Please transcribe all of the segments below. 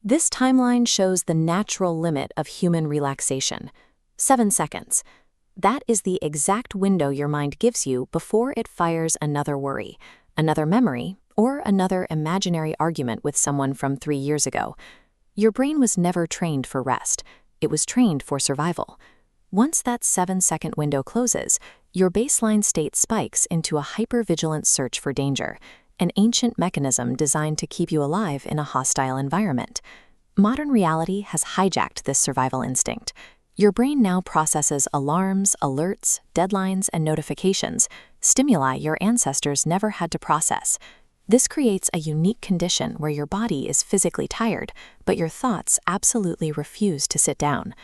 This timeline shows the natural limit of human relaxation, 7 seconds. That is the exact window your mind gives you before it fires another worry, another memory, or another imaginary argument with someone from 3 years ago. Your brain was never trained for rest. It was trained for survival. Once that 7-second window closes, your baseline state spikes into a hyper-vigilant search for danger, an ancient mechanism designed to keep you alive in a hostile environment. Modern reality has hijacked this survival instinct. Your brain now processes alarms, alerts, deadlines, and notifications, stimuli your ancestors never had to process. This creates a unique condition where your body is physically tired, but your thoughts absolutely refuse to sit down.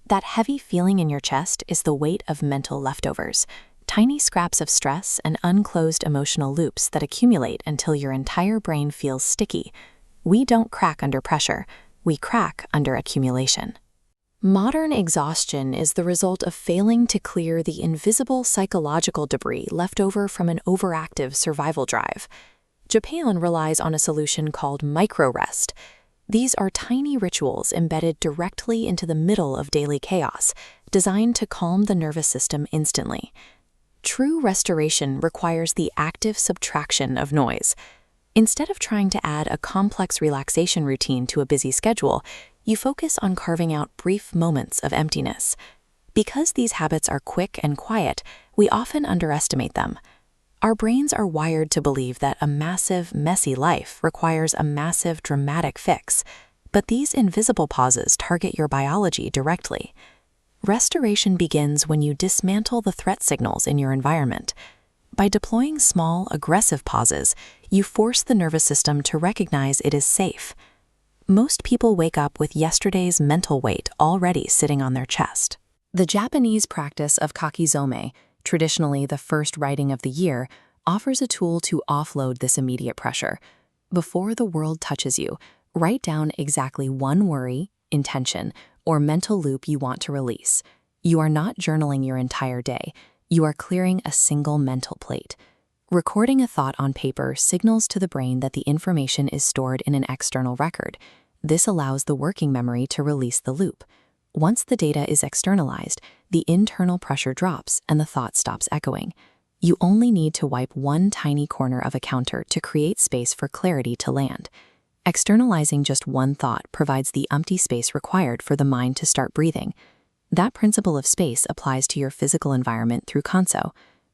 That heavy feeling in your chest is the weight of mental leftovers, tiny scraps of stress and unclosed emotional loops that accumulate until your entire brain feels sticky. We don't crack under pressure, we crack under accumulation. Modern exhaustion is the result of failing to clear the invisible psychological debris left over from an overactive survival drive. Japan relies on a solution called micro-rest. These are tiny rituals embedded directly into the middle of daily chaos, designed to calm the nervous system instantly. True restoration requires the active subtraction of noise. Instead of trying to add a complex relaxation routine to a busy schedule, you focus on carving out brief moments of emptiness. Because these habits are quick and quiet, we often underestimate them. Our brains are wired to believe that a massive, messy life requires a massive, dramatic fix, but these invisible pauses target your biology directly. Restoration begins when you dismantle the threat signals in your environment. By deploying small, aggressive pauses, you force the nervous system to recognize it is safe. Most people wake up with yesterday's mental weight already sitting on their chest. The Japanese practice of Kakizome, traditionally the first writing of the year, offers a tool to offload this immediate pressure. Before the world touches you, write down exactly one worry, intention, or mental loop you want to release. You are not journaling your entire day. You are clearing a single mental plate. Recording a thought on paper signals to the brain that the information is stored in an external record. This allows the working memory to release the loop. Once the data is externalized, the internal pressure drops and the thought stops echoing. You only need to wipe one tiny corner of a counter to create space for clarity to land. Externalizing just one thought provides the empty space required for the mind to start breathing. That principle of space applies to your physical environment through Kanso.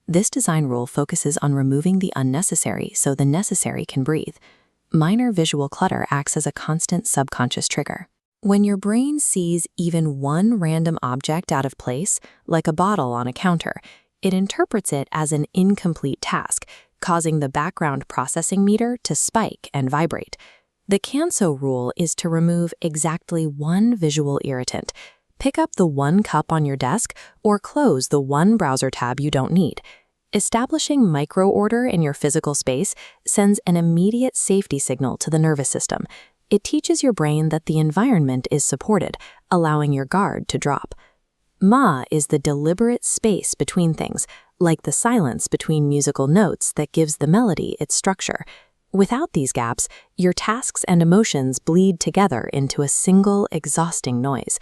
This design rule focuses on removing the unnecessary so the necessary can breathe. Minor visual clutter acts as a constant subconscious trigger. When your brain sees even one random object out of place, like a bottle on a counter, it interprets it as an incomplete task, causing the background processing meter to spike and vibrate. The Kanso rule is to remove exactly one visual irritant. Pick up the one cup on your desk or close the one browser tab you don't need. Establishing micro-order in your physical space sends an immediate safety signal to the nervous system. It teaches your brain that the environment is supported, allowing your guard to drop. Ma is the deliberate space between things, like the silence between musical notes that gives the melody its structure. Without these gaps, your tasks and emotions bleed together into a single, exhausting noise.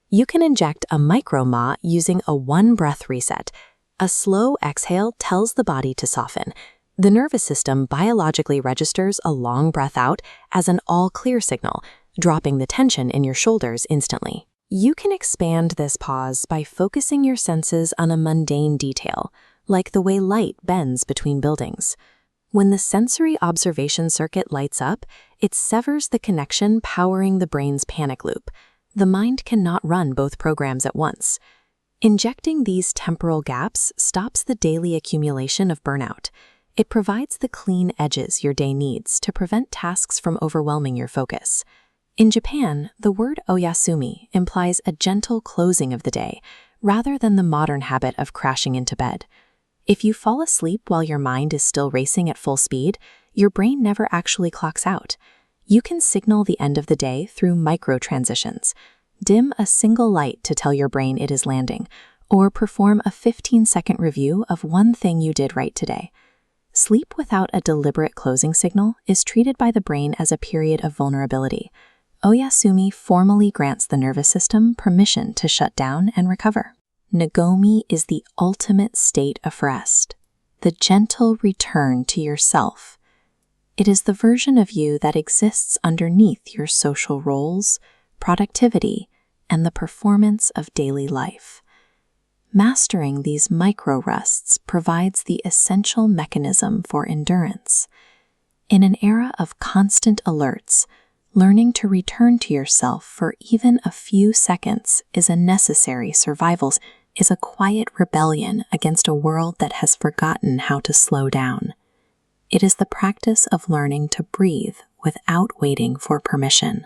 You can inject a micro-ma using a one-breath reset. A slow exhale tells the body to soften. The nervous system biologically registers a long breath out as an all-clear signal, dropping the tension in your shoulders instantly. You can expand this pause by focusing your senses on a mundane detail, like the way light bends between buildings. When the sensory observation circuit lights up, it severs the connection powering the brain's panic loop. The mind cannot run both programs at once. Injecting these temporal gaps stops the daily accumulation of burnout. It provides the clean edges your day needs to prevent tasks from overwhelming your focus. In Japan, the word Oyasumi implies a gentle closing of the day, rather than the modern habit of crashing into bed. If you fall asleep while your mind is still racing at full speed, your brain never actually clocks out. You can signal the end of the day through micro-transitions. Dim a single light to tell your brain it is landing, or perform a 15-second review of one thing you did right today. Sleep without a deliberate closing signal is treated by the brain as a period of vulnerability. Oyasumi formally grants the nervous system permission to shut down and recover. Nagomi is the ultimate state of rest, the gentle return to yourself. It is the version of you that exists underneath your social roles, productivity, and the performance of daily life. Mastering these micro-rests provides the essential mechanism for endurance. In an era of constant alerts, learning to return to yourself for even a few seconds is a necessary survival, is a quiet rebellion against a world that has forgotten how to slow down. It is the practice of learning to breathe without waiting for permission.